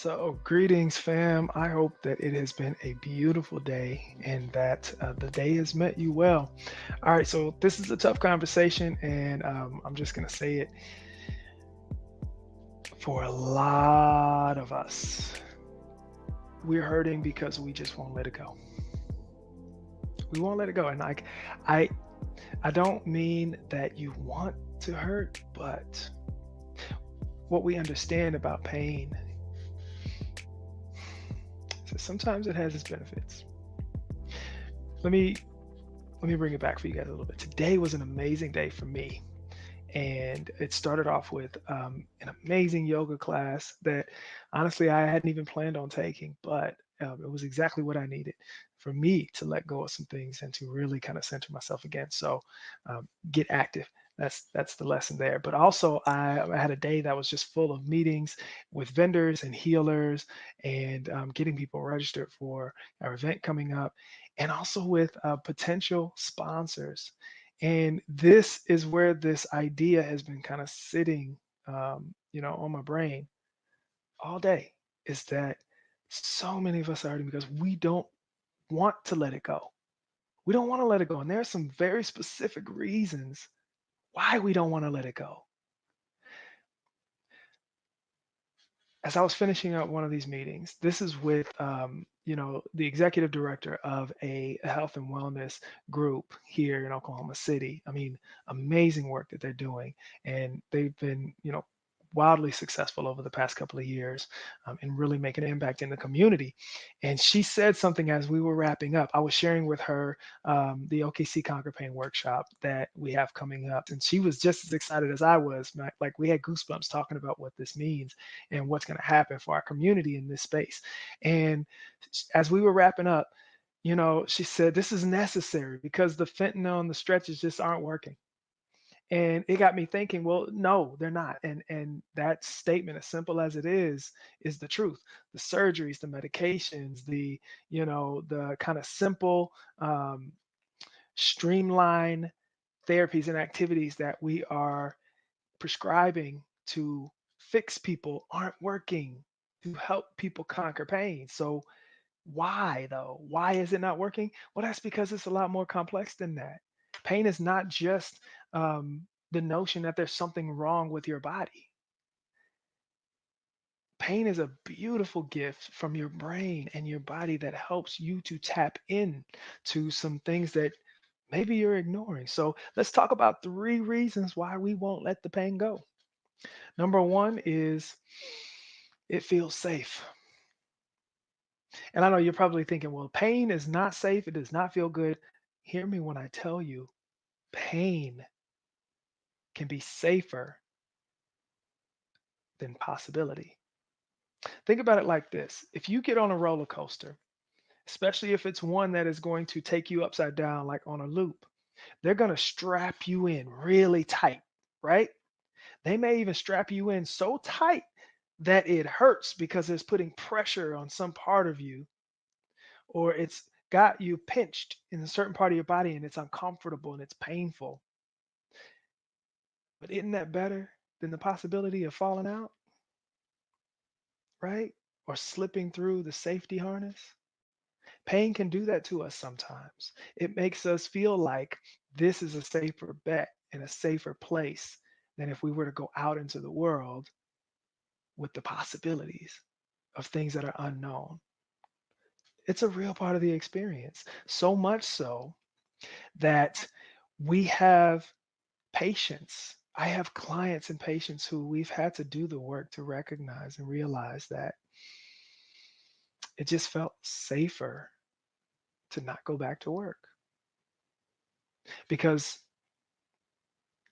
So, greetings, fam. I hope that it has been a beautiful day and that the day has met you well. All right, so this is a tough conversation, and I'm just going to say it for a lot of us. We're hurting because we just won't let it go. We won't let it go. And I, I don't mean that you want to hurt, but what we understand about pain is that sometimes it has its benefits. Let me let me bring it back for you guys a little bit. Today was an amazing day for me. And it started off with an amazing yoga class that honestly I hadn't even planned on taking, but it was exactly what I needed for me to let go of some things and to really kind of center myself again. So get active. That's the lesson there. But also, I had a day that was just full of meetings with vendors and healers, and getting people registered for our event coming up, and also with potential sponsors. And this is where this idea has been kind of sitting, on my brain all day. Is that so many of us are hurting because we don't want to let it go. We don't want to let it go, and there are some very specific reasons why we don't want to let it go. As I was finishing up one of these meetings, this is with the executive director of a health and wellness group here in Oklahoma City. I mean, amazing work that they're doing, and they've been wildly successful over the past couple of years, and really making an impact in the community. And she said something as we were wrapping up. I was sharing with her the OKC Conquer Pain workshop that we have coming up, and she was just as excited as I was. Like, we had goosebumps talking about what this means and what's going to happen for our community in this space. And as we were wrapping up, she said, this is necessary because the fentanyl and the stretches just aren't working. And it got me thinking, well, no, they're not. And that statement, as simple as it is the truth. The surgeries, the medications, the kind of simple, streamline therapies and activities that we are prescribing to fix people aren't working to help people conquer pain. So why though? Why is it not working? Well, that's because it's a lot more complex than that. Pain is not just the notion that there's something wrong with your body. Pain is a beautiful gift from your brain and your body that helps you to tap in to some things that maybe you're ignoring. So let's talk about three reasons why we won't let the pain go. Number one is it feels safe. And I know you're probably thinking, well, pain is not safe. It does not feel good. Hear me when I tell you, pain can be safer than possibility. Think about it like this: if you get on a roller coaster, especially if it's one that is going to take you upside down, like on a loop, they're going to strap you in really tight, right? They may even strap you in so tight that it hurts because it's putting pressure on some part of you, or it's got you pinched in a certain part of your body and it's uncomfortable and it's painful. But isn't that better than the possibility of falling out, right? Or slipping through the safety harness? Pain can do that to us sometimes. It makes us feel like this is a safer bet and a safer place than if we were to go out into the world with the possibilities of things that are unknown. It's a real part of the experience. So much so that we have patients. I have clients and patients who we've had to do the work to recognize and realize that it just felt safer to not go back to work because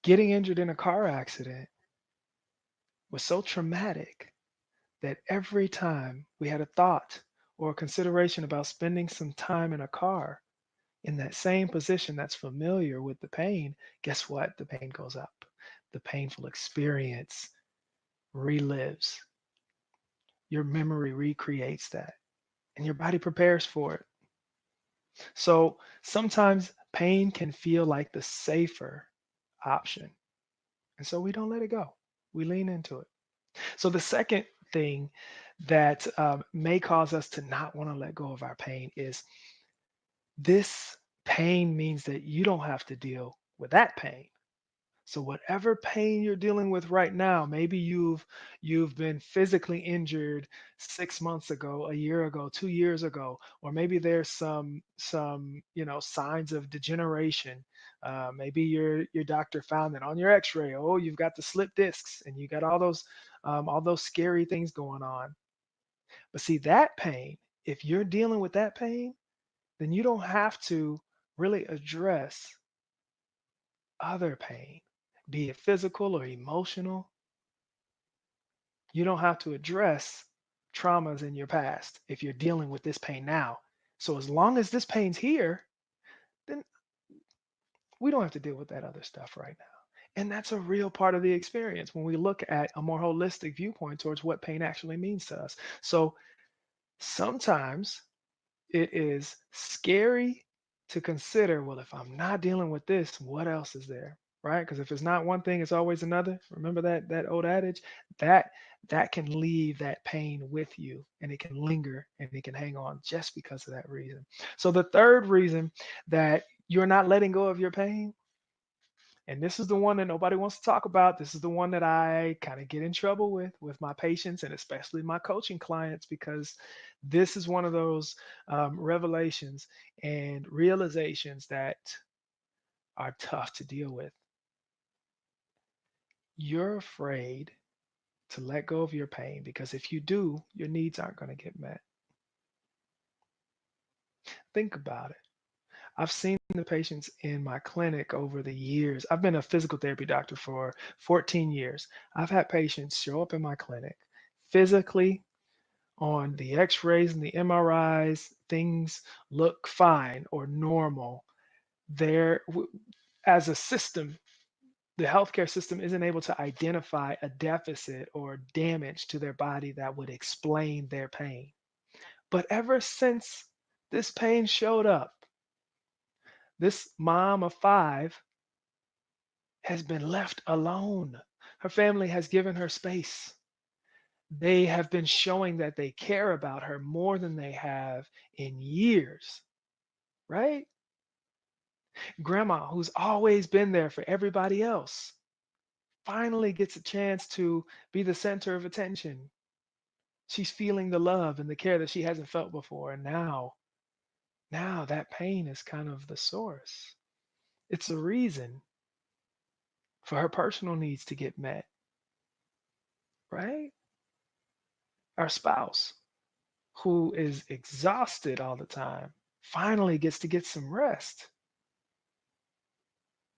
getting injured in a car accident was so traumatic that every time we had a thought or a consideration about spending some time in a car in that same position that's familiar with the pain, guess what? The pain goes up. The painful experience relives. Your memory recreates that, and your body prepares for it. So sometimes pain can feel like the safer option. And so we don't let it go. We lean into it. So the second thing that may cause us to not want to let go of our pain is this pain means that you don't have to deal with that pain. So whatever pain you're dealing with right now, maybe you've been physically injured 6 months ago, a year ago, 2 years ago, or maybe there's some signs of degeneration. Maybe your doctor found that on your X-ray. Oh, you've got the slip discs, and you got all those scary things going on. But see that pain, if you're dealing with that pain, then you don't have to really address other pain, be it physical or emotional. You don't have to address traumas in your past if you're dealing with this pain now. So as long as this pain's here, then we don't have to deal with that other stuff right now. And that's a real part of the experience when we look at a more holistic viewpoint towards what pain actually means to us. So sometimes it is scary to consider, well, if I'm not dealing with this, what else is there? Right? Because if it's not one thing, it's always another. Remember that old adage? That that can leave that pain with you and it can linger and it can hang on just because of that reason. So the third reason that you're not letting go of your pain, and this is the one that nobody wants to talk about. This is the one that I kind of get in trouble with my patients and especially my coaching clients because this is one of those revelations and realizations that are tough to deal with. You're afraid to let go of your pain because if you do, your needs aren't going to get met. Think about it. I've seen the patients in my clinic over the years. I've been a physical therapy doctor for 14 years. I've had patients show up in my clinic physically on the x-rays and the MRIs, things look fine or normal. There, as a system, the healthcare system isn't able to identify a deficit or damage to their body that would explain their pain. But ever since this pain showed up, this mom of five has been left alone. Her family has given her space. They have been showing that they care about her more than they have in years, right? Grandma, who's always been there for everybody else, finally gets a chance to be the center of attention. She's feeling the love and the care that she hasn't felt before. And now that pain is kind of the source. It's a reason for her personal needs to get met, right? Our spouse, who is exhausted all the time, finally gets to get some rest.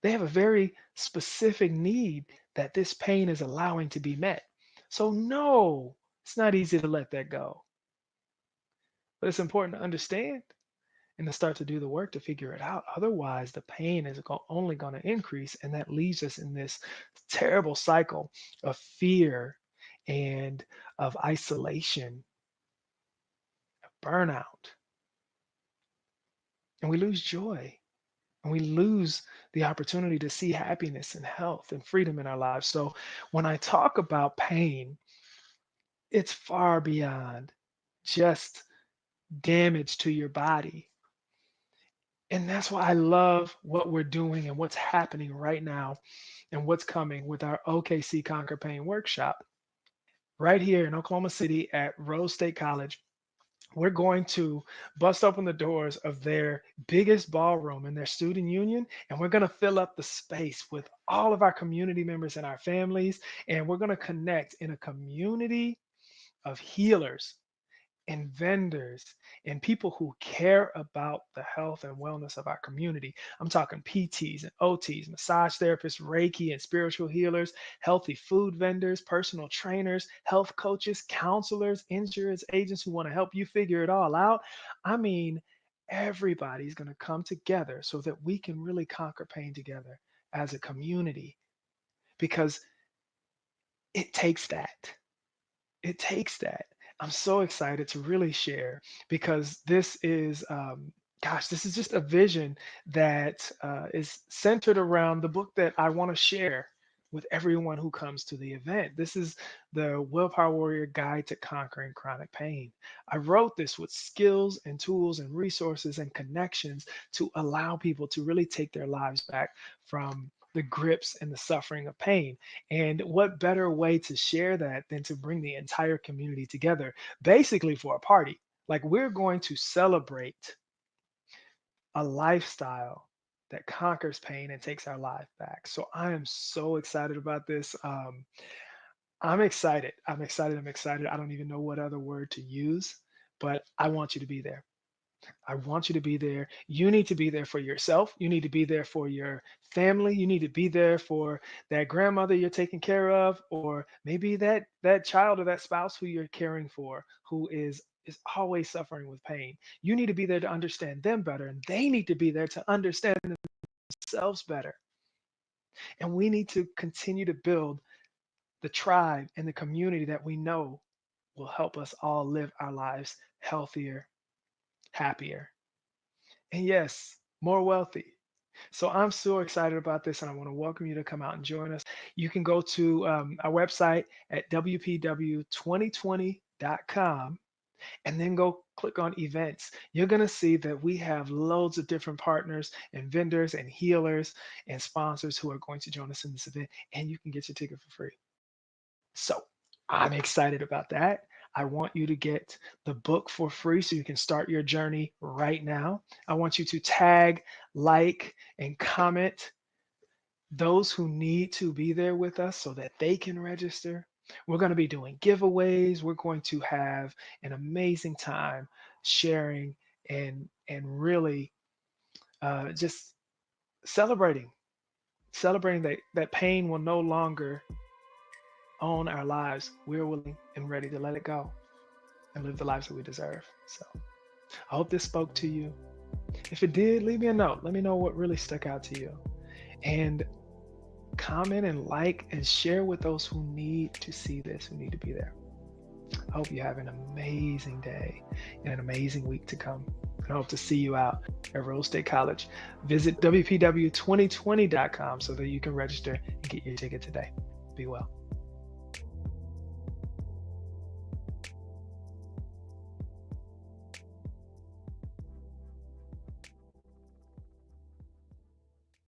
They have a very specific need that this pain is allowing to be met. So, no, it's not easy to let that go. But it's important to understand and to start to do the work to figure it out. Otherwise, the pain is only going to increase. And that leaves us in this terrible cycle of fear and of isolation, burnout. And we lose joy. And we lose the opportunity to see happiness and health and freedom in our lives. So when I talk about pain, it's far beyond just damage to your body. And that's why I love what we're doing and what's happening right now and what's coming with our OKC Conquer Pain workshop right here in Oklahoma City at Rose State College. We're going to bust open the doors of their biggest ballroom in their student union, and we're going to fill up the space with all of our community members and our families, and we're going to connect in a community of healers and vendors and people who care about the health and wellness of our community. I'm talking PTs and OTs, massage therapists, Reiki and spiritual healers, healthy food vendors, personal trainers, health coaches, counselors, insurance agents who want to help you figure it all out. I mean, everybody's going to come together so that we can really conquer pain together as a community because it takes that. It takes that. I'm so excited to really share because this is, gosh, this is just a vision that is centered around the book that I want to share. with everyone who comes to the event. This is the Willpower Warrior Guide to Conquering Chronic Pain. I wrote this with skills and tools and resources and connections to allow people to really take their lives back from the grips and the suffering of pain. And what better way to share that than to bring the entire community together, basically for a party? Like, we're going to celebrate a lifestyle that conquers pain and takes our life back. So I am so excited about this. I'm excited. I'm excited. I'm excited. I don't even know what other word to use, but I want you to be there. I want you to be there. You need to be there for yourself. You need to be there for your family. You need to be there for that grandmother you're taking care of, or maybe that child or that spouse who you're caring for, who is always suffering with pain. You need to be there to understand them better, and they need to be there to understand themselves better. And we need to continue to build the tribe and the community that we know will help us all live our lives healthier, happier, and yes, more wealthy. So I'm so excited about this, and I want to welcome you to come out and join us. You can go to our website at WPW2020.com and then go click on events. You're going to see that we have loads of different partners and vendors and healers and sponsors who are going to join us in this event, and you can get your ticket for free. So I'm excited about that. I want you to get the book for free so you can start your journey right now. I want you to tag, like, and comment those who need to be there with us so that they can register. We're going to be doing giveaways. We're going to have an amazing time sharing and really just celebrating, celebrating that pain will no longer own our lives. We're willing and ready to let it go and live the lives that we deserve. So I hope this spoke to you. If it did, leave me a note. Let me know what really stuck out to you. And comment and like and share with those who need to see this, who need to be there. I hope you have an amazing day and an amazing week to come. And I hope to see you out at Rose State College. Visit WPW2020.com so that you can register and get your ticket today. Be well.